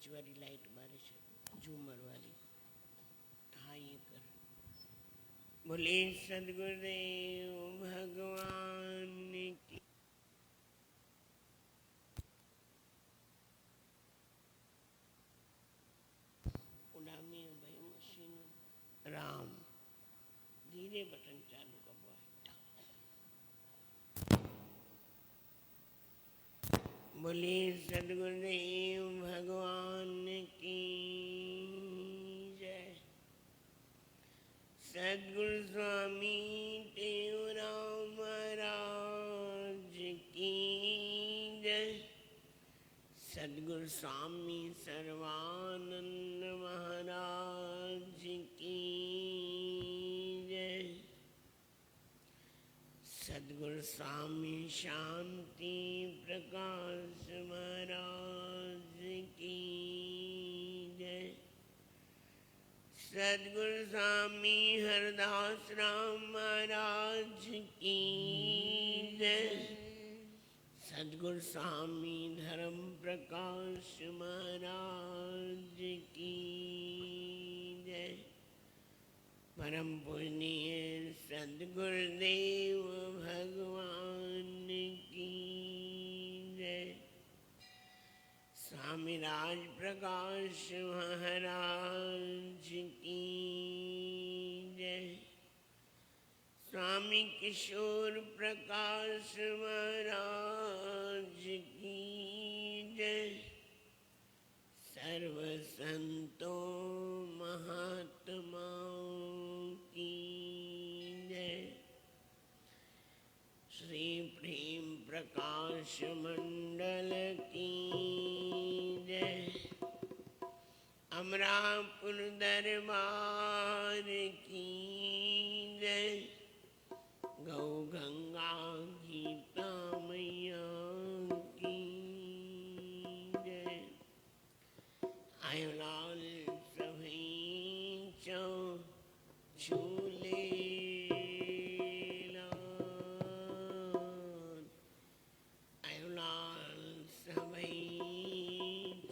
बीच वाली लाइट बारे झूमर वाली। हाँ ये कर। बोले सदगुरुदेव भगवान की। उड़ामी भाई मशीन राम धीरे बटन चालू करबो है। बोले सदगुरुदेव भगवान की जय। सदगुरु स्वामी देवराम महाराज की जय। सदगुरु स्वामी सर्वानंद महाराज की जय। सदगुरु स्वामी शांति प्रकाश महाराज की जय। सदगुरु स्वामी हरदास राम महाराज की जय। सदगुरु स्वामी धर्म प्रकाश महाराज की जय। परम पूजनीय सदगुरुदेव भगवान की जय। स्वामी राज प्रकाश महाराज की जय। स्वामी किशोर प्रकाश महाराज की जय। सर्व संतों महात्माओं की जय। श्री प्रेम प्रकाश मंडल की जय। अमरापुर दरबार की जय। गौ गंगा गीता मैया की जय। आयो लाल सभी चौ झूले लाल। आयो लाल सभी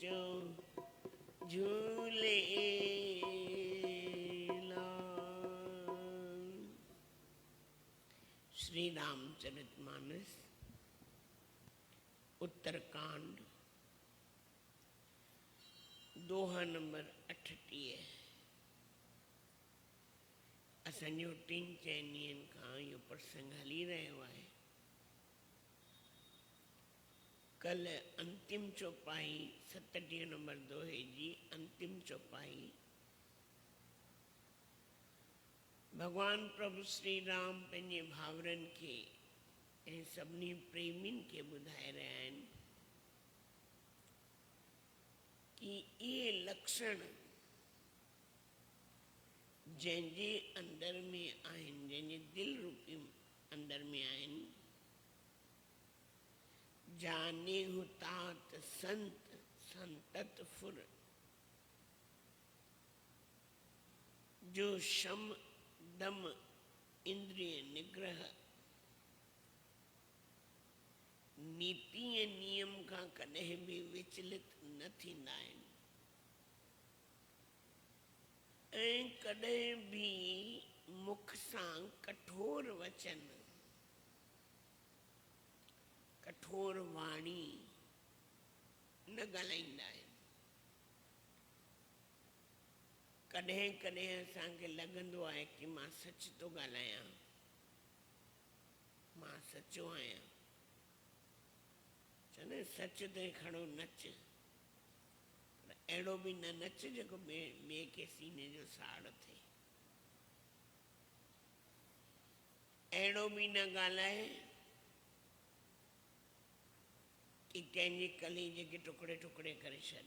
चौ झूले लाल। श्री रामचरितमानस उत्तरकांड दोहा नंबर 38। असांजो 3 ॾींहंनि खां इहो प्रसंग हली रहियो आहे। कल अंतिम चौपाई 37 नंबर दोहे जी अंतिम चौपाई भगवान प्रभु श्री राम पंहिंजे भाउरनि खे ऐं सभिनी प्रेमियुनि खे ॿुधाए रहिया आहिनि कि ये लक्षण जंहिंजे अंदर में आहिनि, जंहिंजे दिल रूपी अंदर में आहिनि, जाने हुतात संत संतत फुर, जो शम दम इंद्रिय निग्रह नीति ऐं नियम खां कॾहिं बि विचलित न थींदा आहिनि ऐं कॾहिं बि मुख सां कठोर वचन कठोर वाणी न ॻाल्हाईंदा आहिनि। कॾहिं कॾहिं असांखे लॻंदो आहे कि मां सच थो ॻाल्हायां, मां सचो आहियां। चवंदा आहिनि सच ते खड़ो नच, पर अहिड़ो बि न नच जेको ॿिए खे सीने जो साड़ थिए। अहिड़ो बि न ॻाल्हाए कि कंहिंजे कलेजे खे टुकड़े टुकड़े करे छॾ।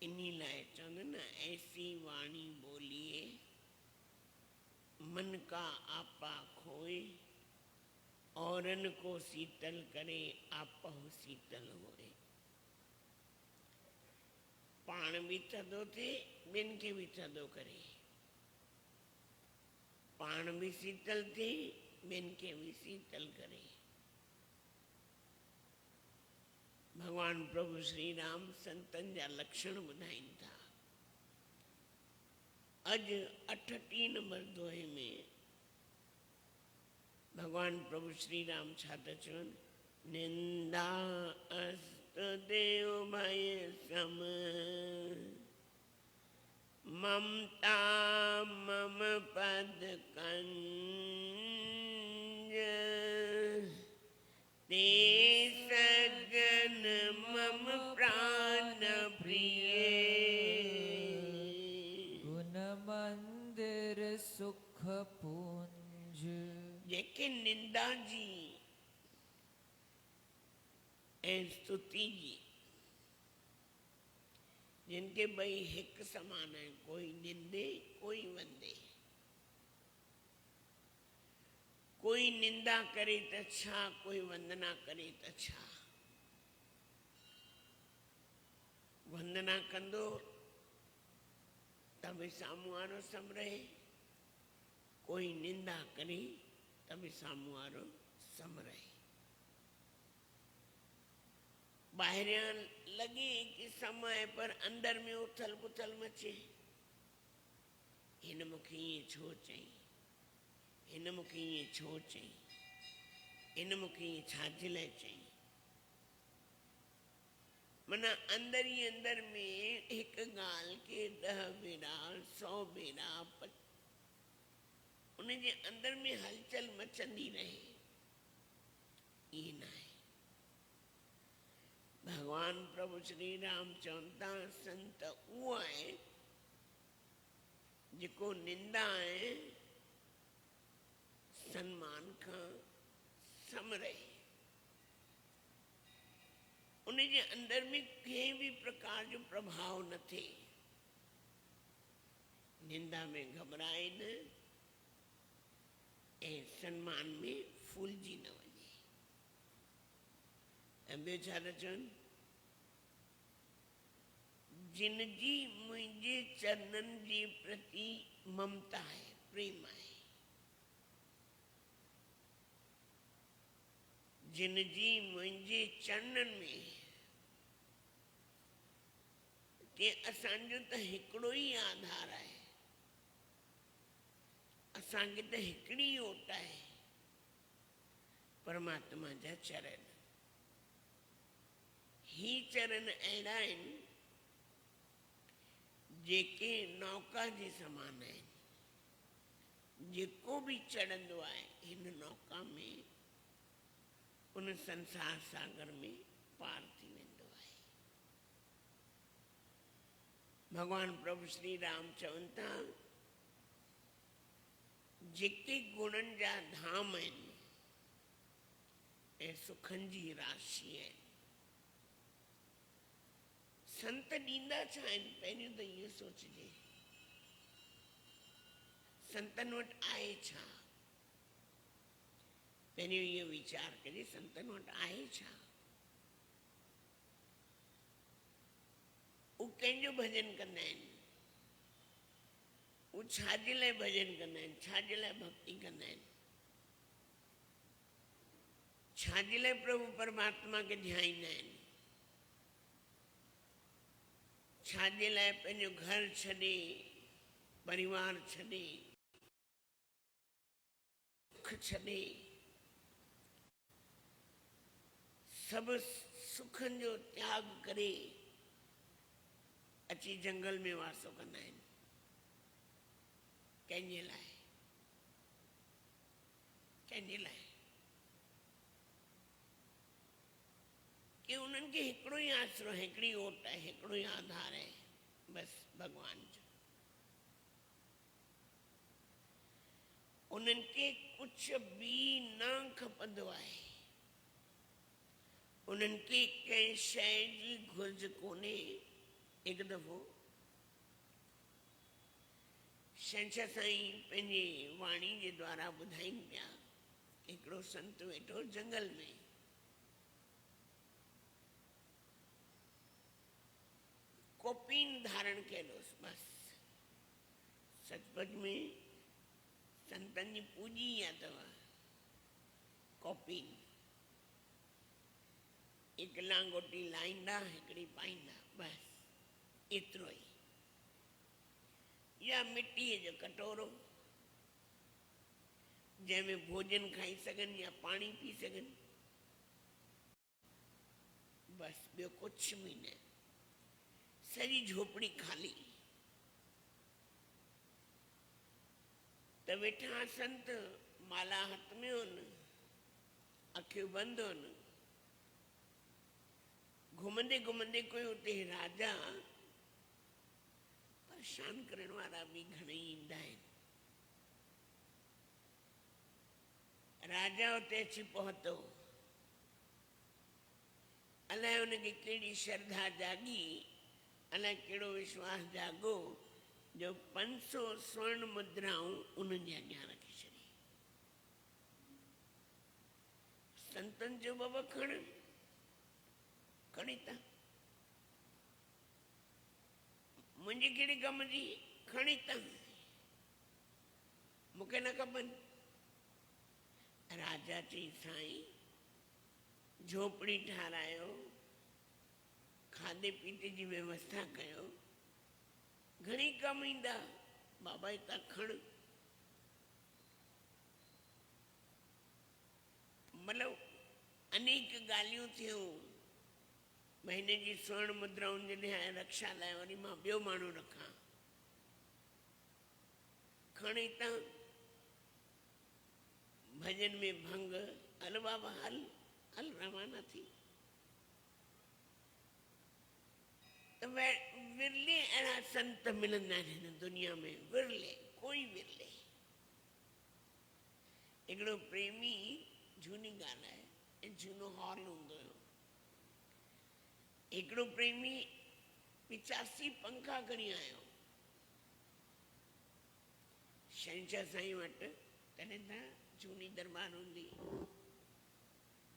इन्ही लाइ चवंदा न ऐसी वाणी बोलिए मन का आपा खोए, औरन को शीतल करे आपहु शीतल होए। पाण भी थधो थिए ॿियनि खे भी थधो करे, पाण भी शीतल थिए ॿियनि खे भी शीतल करे। भगवान प्रभु श्री राम संतन जा लक्षण ॿुधाइनि था। अॼु 38 नंबर दोहे में भगवान प्रभु श्री राम छा था चवनि? निंदा अस्त देव भय सम, ममता मम पद कंज, ते सज्जन मम प्राण प्रिय, गुण मंदिर सुख पुंज। जेके निंदा जी ऐं स्तुति जी, जिनके ॿई हिकु समान आहिनि, कोई निंदे कोई वंदे। कोई निंदा करे त छा, कोई वंदना करे त छा। वंदना कंदो त बि साम्हूं वारो समरहे, कोई निंदा करे त बि साम्हूं वारो समरहे। ॿाहिरियां लॻे कि समय पर अंदर में उथल पुथल मचे। हिन मूंखे ईअं छो चई, हिन मूंखे ईअं छो चई, हिन मूंखे ईअं छाजे लाइ चई। माना अंदर ई अंदर में हिकु ॻाल्हि खे 10 भेरा 100 भेरा उनजे अंदर में हलचल मचंदी रहे, इहे न आहे। भगवान प्रभु श्री राम चवनि था संत उहो आहे जेको निंदा ऐं सन्मान खां समरे, उनजे अंदर में कंहिं बि प्रकार जो प्रभाव न थिए, निंदा में घबराए न ऐं सन्मान में फूलजी न वञे। ऐं ॿियो छा था चवनि? जिन जी मुंहिंजे चरणनि जे प्रति ममता आहे, प्रेम आहे, जिन जी मुंहिंजे चरणनि में, कि असांजो त हिकिड़ो ई आधार आहे, असांखे त हिकिड़ी ओट आहे, परमात्मा जा चरण। ही चरण अहिड़ा आहिनि जेके नौका जे समान आहिनि। जेको बि चढ़ंदो आहे हिन नौका में, उन संसार सागर में पार थी वेंदो आहे। भगवान प्रभु श्री राम चवनि था जेके गुणनि जा धाम आहिनि ऐं सुखनि जी राशि आहिनि, संत ॾींदा छा आहिनि? पहिरियों त इहो सोचिजे, संतनि वटि आहे छा? पहिरियों इहो वीचार कजे, संतनि वटि आहे छा? उहे कंहिंजो भॼन कंदा आहिनि? उहे छाजे लाइ भॼन कंदा आहिनि? छाजे लाइ भक्ति कंदा आहिनि? छाजे लाइ प्रभु परमात्मा खे ध्याईंदा आहिनि? छाजे लाइ पंहिंजो घर छॾे, परिवार छॾे, सुख छॾे, सभु सुखनि जो त्याग करे अची जंगल में वासो कंदा आहिनि? कंहिंजे लाइ? कंहिंजे लाइ? कि उन्हनि खे हिकिड़ो ई आसरो, हिकिड़ी ओट आहे, हिकिड़ो ई आधार आहे, बसि भॻवान जो। उन्हनि खे कुझु बि न खपंदो आहे, उन्हनि खे कंहिं शइ जी घुर्ज कोन्हे। हिकु दफ़ो शंकर साईं पंहिंजे वाणी जे द्वारा ॿुधाइनि पिया, हिकिड़ो संत वेठो जंगल में, कोपीन धारण कयोसि, बसि सचपच में संतनि जी पूॼी इहा अथव, कोपीन। हिकु लांगोटी लाहींदा, हिकिड़ी पाईंदा, बसि एतिरो ई। या मिटीअ जो कटोरो जंहिंमें भोजन खाई सघनि या पाणी पी सघनि, बसि ॿियो कुझु बि न। सॼी झोपड़ी खाली। त वेठा संत माला हथ में हुन, अखियूं बंदि हुन। घुमंदे घुमंदे कोई उते राजा, परेशान करण वारा बि घणेई ईंदा आहिनि। राजा उते अची पहुतो। अलाए उनखे कहिड़ी श्रद्धा जागी, अलाए कहिड़ो विश्वास जागो, जो 500 स्वर्ण मुद्राऊं उन्हनि जे अॻियां रखी छॾी। संतनि जो बाबा खणी था, मुंहिंजे कहिड़े कम जी, खणी था, मूंखे न खपनि। राजा चई साईं, झोपड़ी ठारायो, खाधे पीते जी व्यवस्था कयो, घणी कम ईंदा, बाबा हितां खण। मतिलबु अनेक ॻाल्हियूं थियूं। महीने जी स्वर्ण मुद्राउनि जे लाइ रक्षा लाइ वरी मां ॿियो माण्हू रखां, खण हितां। भजन में भंग, हल बाबा हल, हल रवाना थी। त विरले अहिड़ा संत मिलंदा आहिनि हिन दुनिया में, विरले, कोई विरले। हिकिड़ो प्रेमी झूनी ॻाल्हि आहे, झूनो हॉल हूंदो हुयो। हिकिड़ो प्रेमी 85 पंखा खणी आयो शहंशाह साईं वटि। तॾहिं त झूनी दरबार हूंदी।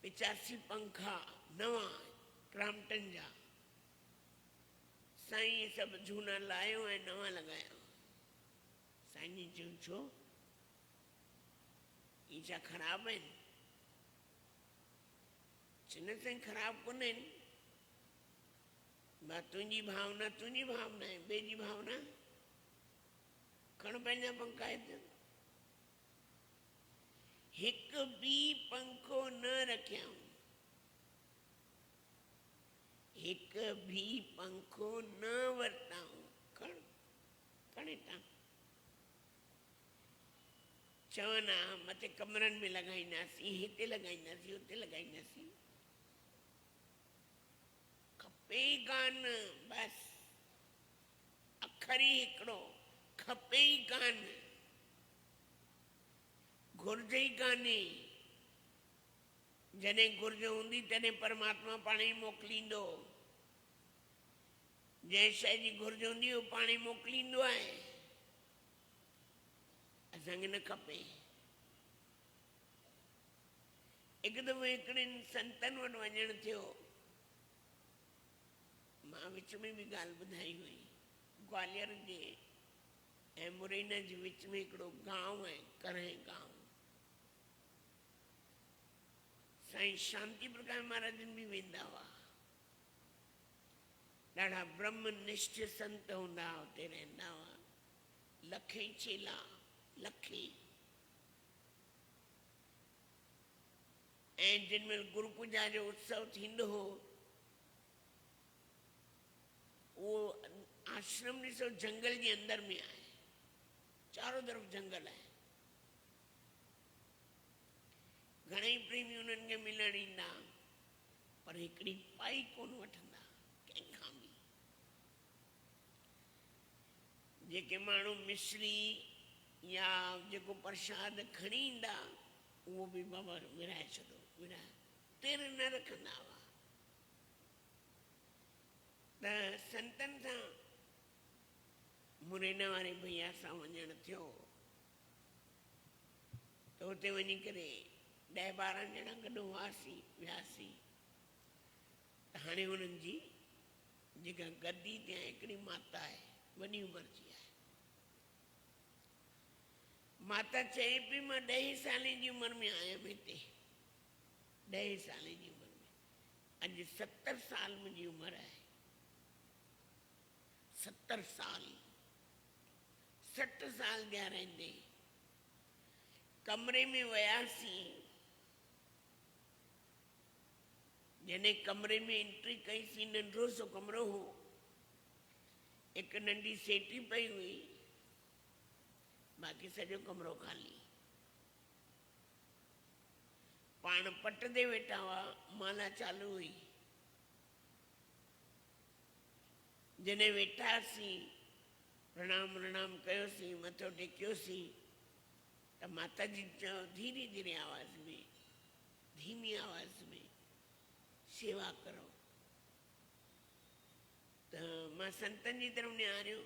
85 पंखा नवां क्राम्पटन जा। साईं सभु झूना लायो ऐं नवां लॻायो। साईं जी चयूं छो, ये छा ख़राबु आहिनि? चवनि साईं ख़राबु कोन आहिनि, तुंहिंजी भावना तुंहिंजी भावना आहे, ॿिए जी भावना। खण पंहिंजा पंखा हिते। हिकु बि पंखो न रखियऊं, हिकु बि पंखो न वरिताऊं। खण खण हितां। चवनि हा मथे कमरनि में लॻाईंदासीं, हिते लॻाईंदासीं, हुते लॻाईंदासीं, खपे ई कान। बसि अखर ई हिकिड़ो, खपे ई कान, घुर्ज ई कान्हे। जॾहिं घुर्ज हूंदी तॾहिं परमात्मा पाण ई मोकिलींदो। जंहिं शइ जी घुर्ज हूंदी उहो पाण ई मोकिलींदो आहे। असांखे न खपे। हिकु दफ़ो हिकिड़े संतनि वटि वञणु थियो। मां विच में बि ॻाल्हि ॿुधाई हुई। ग्वालियर जे ऐं मुरैना जे विच में हिकिड़ो गांव आहे, करह गांव। साईं शांति प्रकाश महाराजन बि वेंदा हुआ। ॾाढा ब्रह्मनिष्ठ संत हूंदा, हुते रहंदा हुआ। लखे चेला, लखे। ऐं जिन महिल गुरु पूजा जो उत्सव थींदो हो, उहो आश्रम ॾिसो जंगल जे अंदर में आहे, चारों तरफ़ जंगल आहे। घणेई प्रेमी उन्हनि खे मिलण ईंदा, पर हिकिड़ी पाई कोन वठंदा कंहिंखां बि। जेके माण्हू मिश्री या जेको प्रसाद खणी ईंदा, उहो बि बाबा विराए छॾो, विराए, तिर न रखंदा हुआ। त संतनि सां मुरैना वारे भैया सां वञणु थियो। त हुते वञी करे 10-12 ॼणा गॾु हुआसीं, वियासीं। त हाणे हुननि जी जेका गद्दी ते हिकिड़ी माता आहे, वॾी उमिरि जी आहे। माता चए पई मां 10 साले जी उमिरि में आयमि हिते, 10 साले जी उमिरि में। अज 70 साल मुंहिंजी उमिरि आहे, 70 साल, 60 साल जा रहंदे कमरे में वियासीं, जॾहिं कमरे में एंट्री कईसीं, नंढो सो कमरो हो, हिकु नंढी सेटी पई हुई, बाक़ी सॼो कमरो ख़ाली। पाण पट ते वेठा हुआ, माला चालू हुई। जॾहिं वेठासीं, प्रणाम प्रणाम कयोसीं, मथो टेकियोसीं, त माता जी चयो धीरे धीरे आवाज़ में, धीमी आवाज़ में, सेवा करो। त मां संतनि जी तरफ़ निहारियो,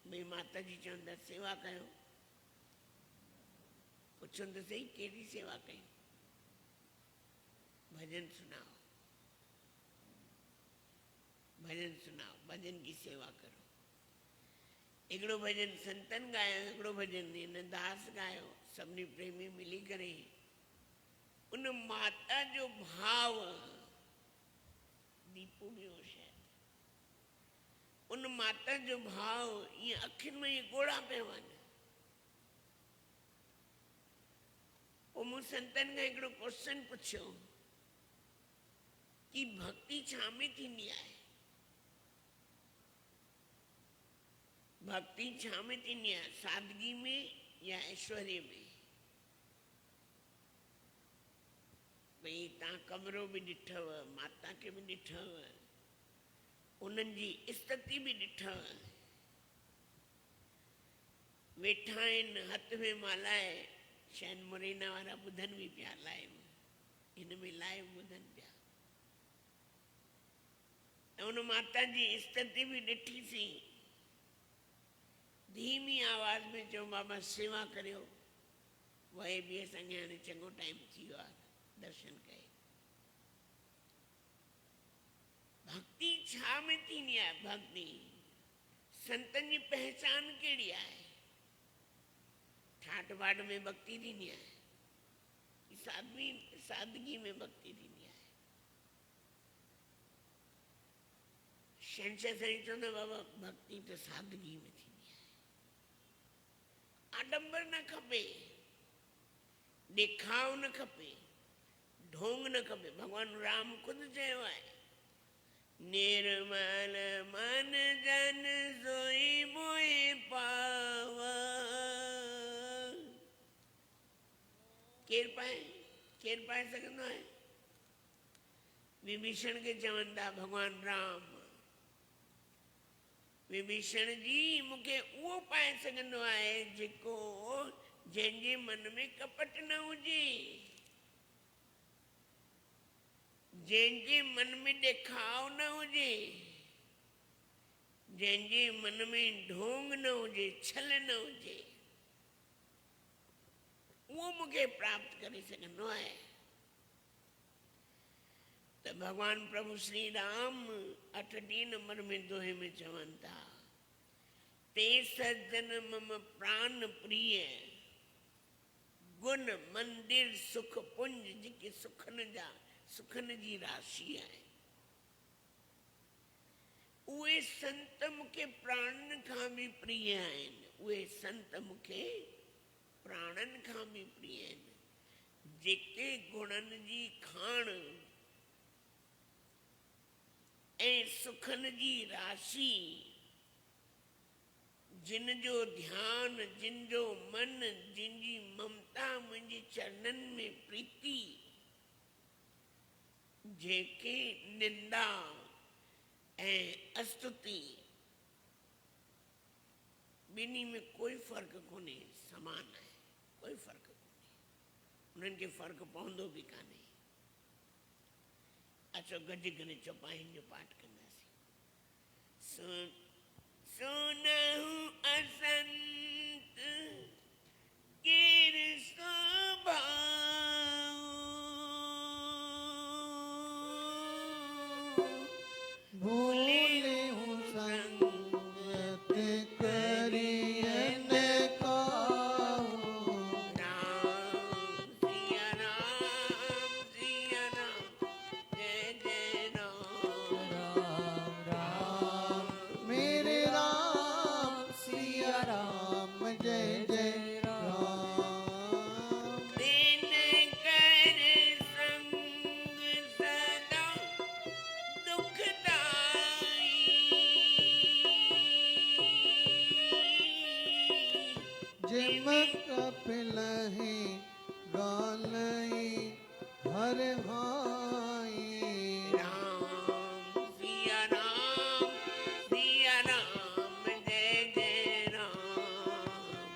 भई माता जी चवनि था सेवा कयो। पुछो त सही कहिड़ी सेवा कयूं? भजन सुनाओ, भजन सुनाओ, भजन की सेवा करो। हिकिड़ो भजन संतन गायो, हिकिड़ो भजन हिन दास गायो, सभिनी प्रेमी मिली करे उन माता जो भाव, दीपू भी हो शायद, उन माता जो भाव ये अखियुनि में ये ॻोढ़ा पिया वञनि। पोइ मूं संतनि खां हिकिड़ो क्वेश्चन पुछियो कि भक्ति छा में थींदी आहे? भक्ति छा में थींदी आहे, सादगी में या ऐश्वर्य में? भई तव्हां कमरो बि ॾिठव, माता खे बि ॾिठव, उन्हनि जी स्थिति बि ॾिठव, वेठा आहिनि, हथ में मालाए, शायदि मुरैना वारा ॿुधनि बि पिया लाइव, हिन में लाइव ॿुधनि पिया। ऐं उन माता जी स्थिति बि ॾिठीसीं, धीमी आवाज़ में चयो बाबा सेवा करियो। वही बि असांखे हाणे चङो टाइम थी वियो आहे, दर्शन कए। भक्ति छा में थींदी आहे? भक्ति संतनि जी पहचान कहिड़ी आहे? ठाट बाट में भक्ति थींदी आहे कि सादगी में भक्ति थींदी आहे? शहंशाह साईं चवंदा बाबा भक्ति त सादगी में थींदी आहे। आडंबर न खपे, ॾेखाव न खपे, ढोंग न खपे। भगवान राम खुद चयो आहे, निर्मल मन जन सोई मोहि पावा। केर पाए सघंदो आहे? विभीषण खे चवनि था भगवान राम, विभीषण जी मूंखे उहो पाए सघंदो आहे जेको जंहिंजे मन में कपट न हुजे, जंहिंजे मन में ॾेखाव न हुजे, जंहिंजे मन में ढोंग न हुजे, छल न हुजे, उहो मूंखे प्राप्त करे सघंदो आहे। त भगवान प्रभु श्री राम 38 नंबर में दोहे में चवनि था, ते सज्जन मम प्राण प्रिय, गुण मंदिर सुख पुंज, जेके सुखन जी राशि आहे। उहे संत मूंखे प्राणनि खां बि प्रिय आहिनि, उहे संत मूंखे प्राणनि खां बि प्रिय आहिनि, जेके गुणनि जी खाण ऐं सुखन जी राशि, जिन जो ध्यान, जिन जो मन, जिन जी ममता मुंहिंजे चरणनि में प्रीति, जेके निंदा ऐं अस्तुति ॿिन्ही में कोई फ़र्क़ु कोन्हे, समान आहे, कोई फ़र्क़ु कोन्हे, उन्हनि खे फ़र्क़ु पवंदो बि कान्हे। अचो गॾु करे चौपाइनि जो पाठ कंदासीं। सुनहु असंत केर स्वभाव, भूलिहु संगत करियन काहू। राम सिया राम, जय जय राम। गालई हर हाई राम सिया राम जय जय राम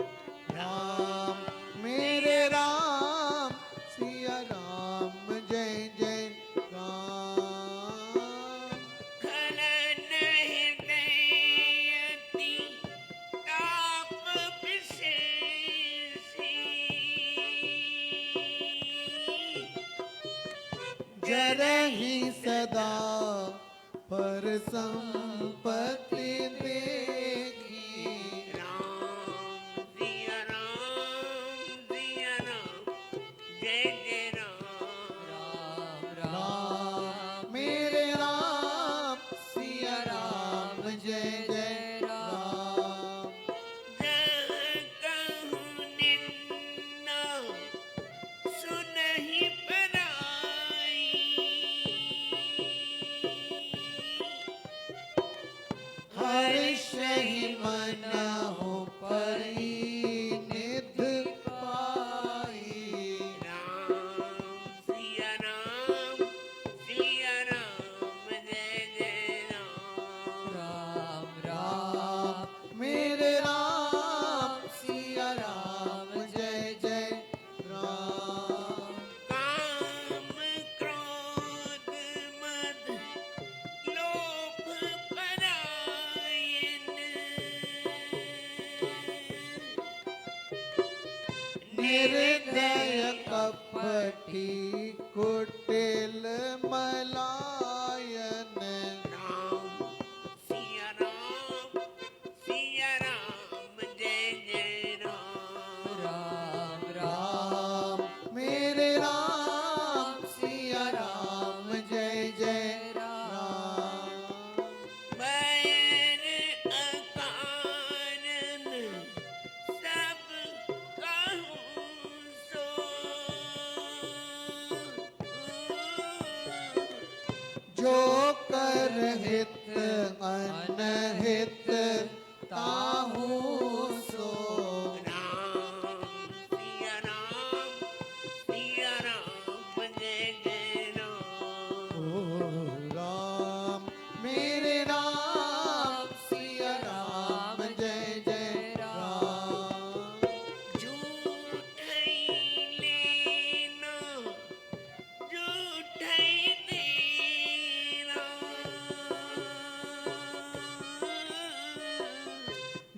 राम मेरे राम सिया राम जय जय राम खलन हृदयति ताप विशेषी जरहि सदा पर संपत्ति देखी राम सिया राम जय जय राम राम मेरे राम सिया राम जय जय राम कहूँ निन्ना सुनहि पराई हर्ष ही मन हो परिनिध पाई राम सिया राम जय जय राम राम मेरे राम सिया राम जय जय राम काम क्रोध मद लोभ परायण निर्दय कपटी कुटिल मलायन राम सिया राम जय जय राम राम मेरे राम सिया राम जय जय राम बैर अकारण सब कहूँ सो जो कर हित अनहित ताहू सो राम सिया राम जय जय राम ओ राम मेरे राम सिया राम जय जय राम झूठई लेना झूठई देना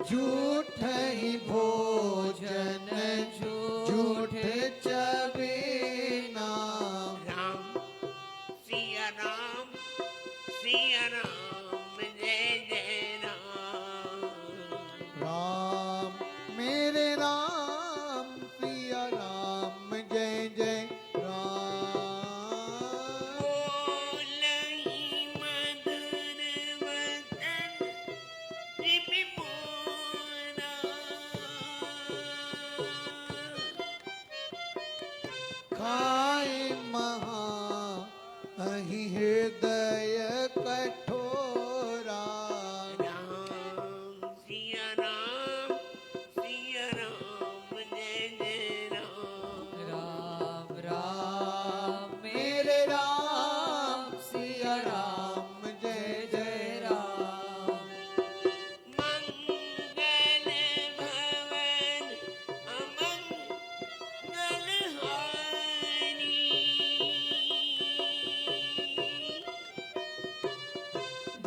झूठ ही भोजन झूठ चबेना राम सिया राम जय जय राम राम मेरे राम सिया राम जय जय राम बोलहि मधुर वचन जिमि मोरा खाए महा अहि हृदय कठोरा राम सिया राम जय जय राम राम मेरे राम सिया राम जय जय राम मंगल भवन अमंगल हानि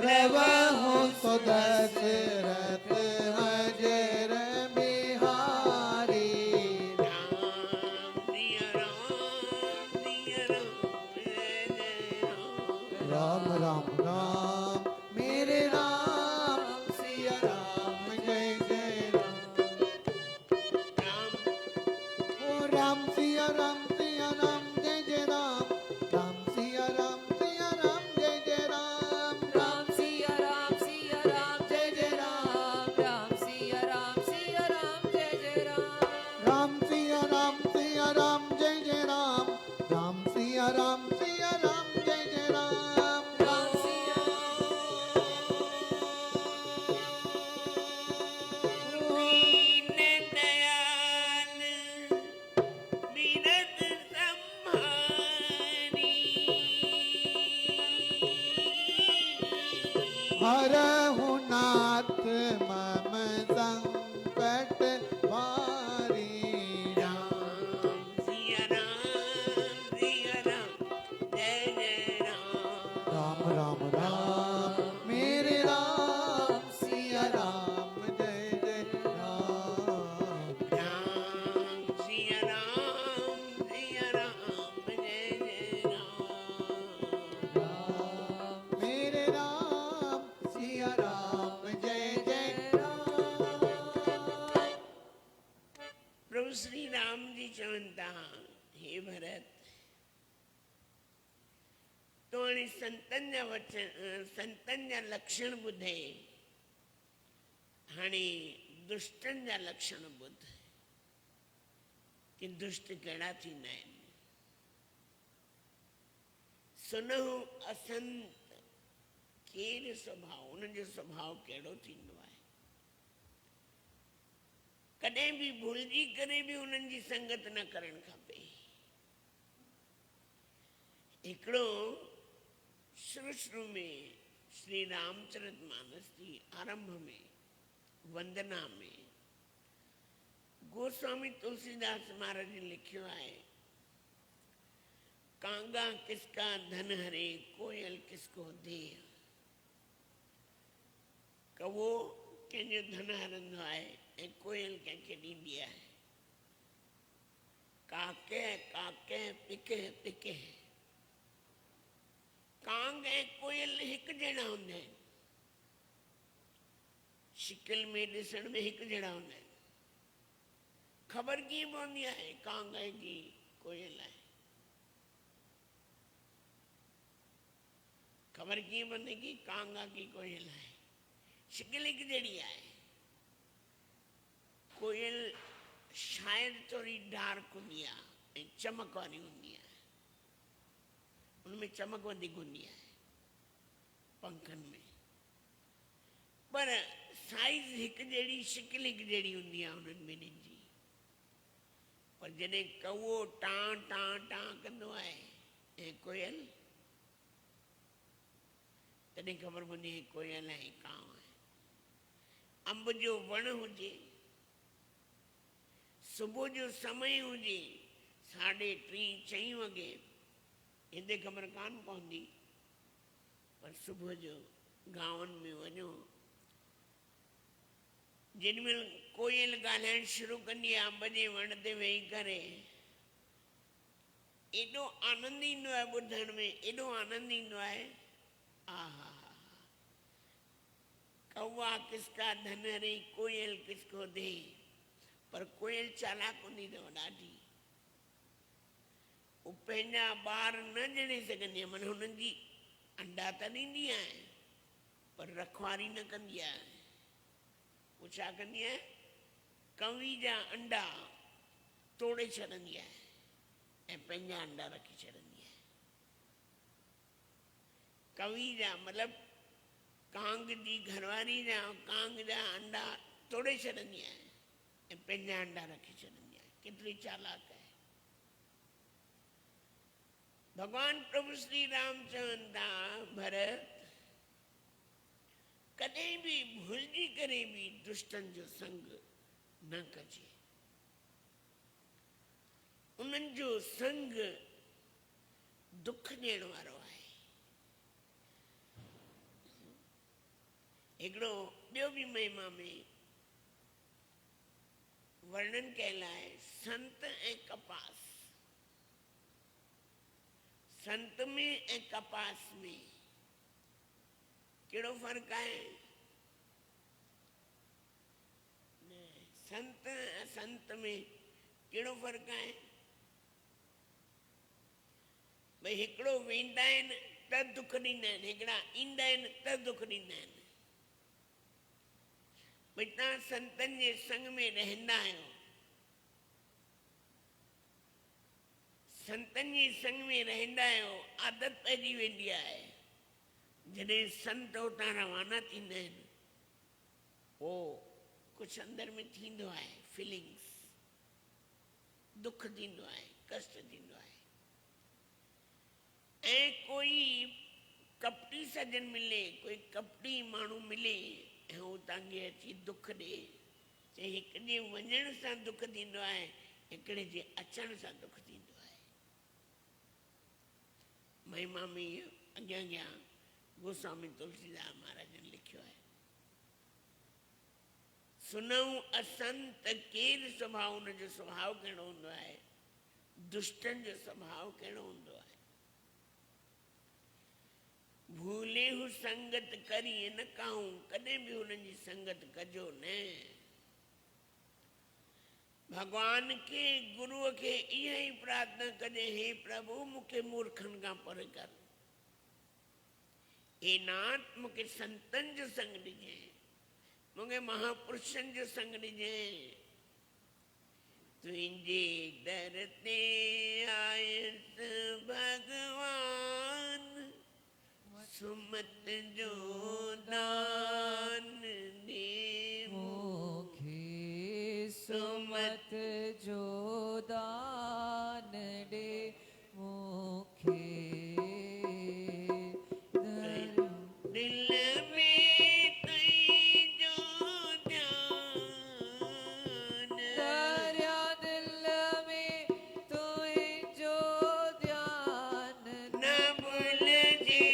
द्रवहु सुदशरथ अजर बिहारी राम सिया राम जय जय राम राम राम मेरे राम सिया राम जय जय राम राम ओ राम सिया राम जय जय राम राम सिया राम जय जय राम राम सिया राम जय जय राम राम सिया राम जय जय राम राम सिया राम जय जय राम राम सिया राम जय जय राम राम सिया हरहु नाथ मम संकट वारी राम सिया राम, जय जय राम। राम राम राम मेरे राम सिया राम जय जय राम राम सिया राम, जय जय राम। मेरे राम सिया राम जय जय राम। प्रभु श्री राम जी चवंदा, हे भरत, तो हाणे संतनि जा वचन, संतनि जा लक्षण ॿुधे, हाणे दुष्टनि जा लक्षण ॿुध कि दुष्ट कहिड़ा थींदा आहिनि। सुनहु असंत केरु स्वभाव, उन्हनि जो स्वभाव कहिड़ो थींदो आहे। कॾहिं बि भुलिजी करे बि उन्हनि जी संगत न करणु खपे। हिकिड़ो शुरू में श्री रामचरितमानस जी आरंभ में वंदना में गोस्वामी तुलसीदास महाराज ने लिखियो आहे, कांगा किसका धन हरे, कोयल किसको दे। कवो कंहिंजो धन हरंदो आहे ऐं कोयल कंहिंखे ॾींदी आहे। काके काके पिके पिके। कांग ऐं कोयल हिकु जहिड़ा हूंदा आहिनि, शिकिल में ॾिसण में हिकु जहिड़ा हूंदा आहिनि। ख़बर कीअं पवंदी आहे कांग आहे की कोयल आहे? ख़बर कीअं पवंदी की कांग आहे की कोयल आहे? शिकिल हिकु जहिड़ी आहे। कोयल शायदि थोरी डार्क हूंदी आहे ऐं चमक वारी हूंदी आहे, उनमें चमक वधीक हूंदी आहे पंखनि में, पर साइज़ हिकु जहिड़ी, शिकिल हिकु जहिड़ी हूंदी आहे उन्हनि ॿिन्हिनि जी। पर जॾहिं कौओ टां टां टां कंदो आहे ऐं कोयल, तॾहिं ख़बर पवंदी आहे कोयल ऐं कांव आहे। अंब जो वण हुजे, सुबुह जो समय हुजे 3:30 4 वॻे, हिते ख़बर कान पवंदी, पर सुबुह जो गांवनि में वञो, जेॾीमहिल कोयल ॻाल्हाइणु शुरू कंदी आहे अंब जे वण ते वेही करे, एॾो आनंद ईंदो आहे ॿुधण में, एॾो आनंद ईंदो आहे। आहा, कौआ किसका धन हरे, कोयल किसको दे। पर कोयल चालाक हूंदी अथव ॾाढी, उहो पंहिंजा ॿार न ॼणे सघंदी आहे। माना हुननि जी अंडा त ॾींदी आहे पर रखवारी न कंदी आहे। उहो छा कंदी आहे, कवी जा अंडा तोड़े छॾंदी आहे ऐं पंहिंजा अंडा रखी छॾंदी आहे। कवी जा मतिलबु कांग जी घरवारी जा, कांग जा अंडा तोड़े छॾंदी आहे ऐं पंहिंजा अंडा रखी छॾंदी आहे। केतिरी चालाक आहे। भगवान प्रभु श्री राम चवनि था, भरत कॾहिं बि भुलिजी करे बि दुष्टनि जो संग न कजे। उन्हनि जो संग दुख ॾियण वारो आहे। हिकिड़ो ॿियो बि महिमा में वर्णन कयल आहे, संत ऐं कपास। संत में ऐं कपास में कहिड़ो फ़र्क़ु आहे? संत संत में कहिड़ो फ़र्क़ु आहे? भई हिकिड़ो वेंदा आहिनि त दुख ॾींदा आहिनि, हिकिड़ा ईंदा आहिनि त दुख ॾींदा आहिनि। भई तव्हां संतनि जे संग में रहंदा आहियो, संतनि जे संग में रहंदा आहियो, आदत पइजी वेंदी आहे। जॾहिं संत उतां रवाना थींदा आहिनि, पोइ कुझु अंदर में थींदो आहे, फीलिंग्स, दुख थींदो आहे, कष्ट थींदो आहे। ऐं कोई कपटी सजन मिले, कोई कपटी माण्हू मिले ऐं हू तव्हांखे अची दुख ॾे, चई हिक जे वञण सां दुख थींदो आहे, हिकिड़े जे अचण सां दुख थींदो आहे। महिमा में इहो अॻियां अॻियां गोस्वामी तुलसीदास महाराजनि लिखियो आहे। सुनऊं असंत केर स्वभाव, हुनजो स्वभाव कहिड़ो हूंदो आहे, दुष्टनि जो स्वभाव कहिड़ो हूंदो आहे। भूले हू संगत करी न काऊं, कॾहिं बि हुननि जी संगत कजो न। भगवान खे गुरुअ खे इहा ई प्रार्थना कजे, हे प्रभु मूंखे मूर्खनि खां परे कर, हे नाथ मूंखे संतनि जो संग ॾिजे, मूंखे महापुरुषनि जो संग ॾिजे। तुंहिंजे दर ते आयसि भगवान, सुमत जो दान दे मूंखे, सुमत जो दान ॾे मूंखे। दिल में तुंहिंजो ध्यान, दरिया दिल में तुंहिंजो ध्यान, न भुलिजे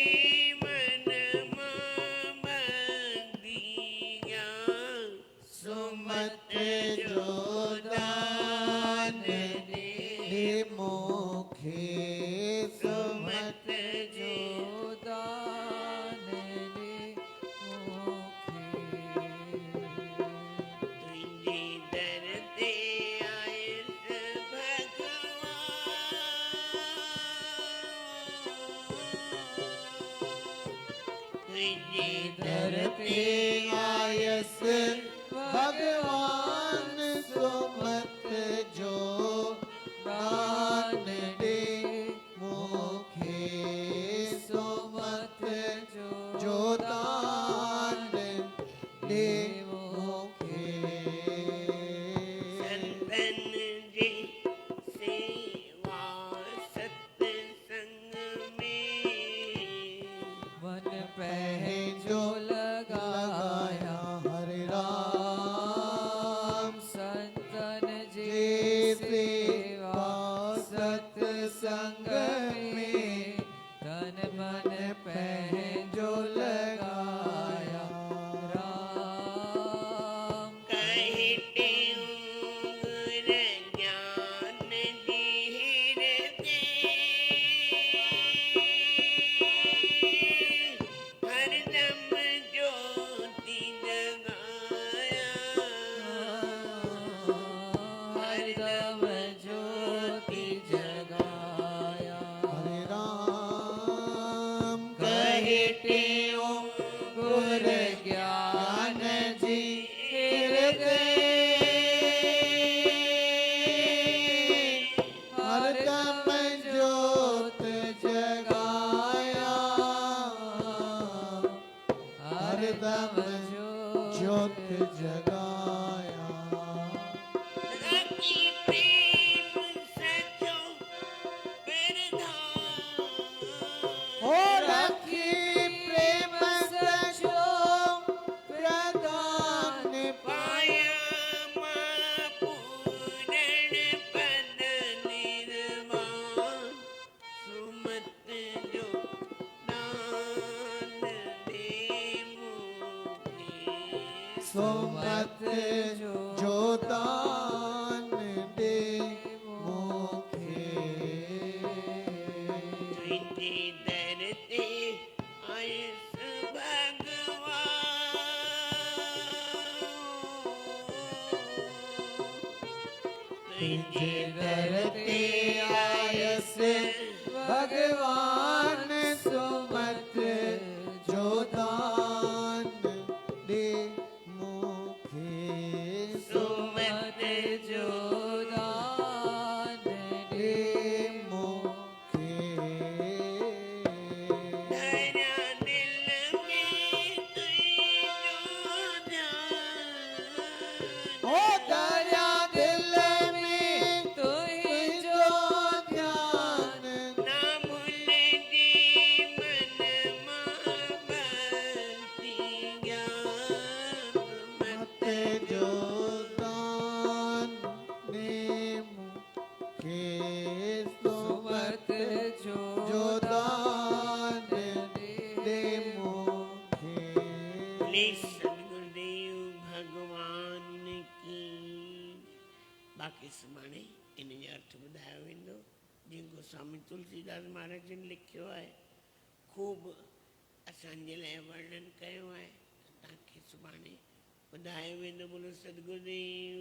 मन मां बंदिया, सुमत जो दान दे मूंखे, सुमत जो दान ॾे मूंखे। तुंहिंजे दर ते आयसि भगवान, तुंहिंजे दर ते आयसि भगवान, सुमत जो दान ॾे मूंखे, सुमत जो दान ॾे मूंखे। संतन जे सेवा सत्संग में, मन पंहिंजो लगाया हरे राम, संतन जे सेवा सत्संग में, तन मन पंहिंजो लगाया राम। कहे टेऊंगर ज्ञान जी हिरदे, हरदम ज्योति जगाया, हरदम ज्योति जगाया। हरे राम, कहे टेऊं गुर ज्ञान जी हृदय, हरदम ज्योत जगाया, हरदम ज्योत जगाया। रखी प्रेम सचो प्रधान, हो रखी प्रेम सचो प्रदान, पाया मां पूरण पद निर्वाण, सुमत जो दान दे मूंखे, सुमत जो दान दे मूंखे। तुंहिंजे दर ते आयसि भगवान, तुंहिंजे दर ते आयसि भगवान, सुमत जो दान दे मूंखे, सुमत जो दान दे मूंखे। धरा दिल में तुंहिंजो ध्यान, हो दरिया दिल में तुंहिंजो तुंहिंजो ध्यान, न भुलिजे सुमत जो दान दे मुखे। बोले सदगुरुदेव भगवान की। बाक़ी सुभाणे इन जो अर्थ ॿुधायो वेंदो जिनको स्वामी तुलसीदास महाराज ने लिखियो आहे। खूब असांजे लाइ वर्णन कयो आहे त तव्हांखे सुभाणे ॿुधायो वेंदो। बोलो सदगुरुदेव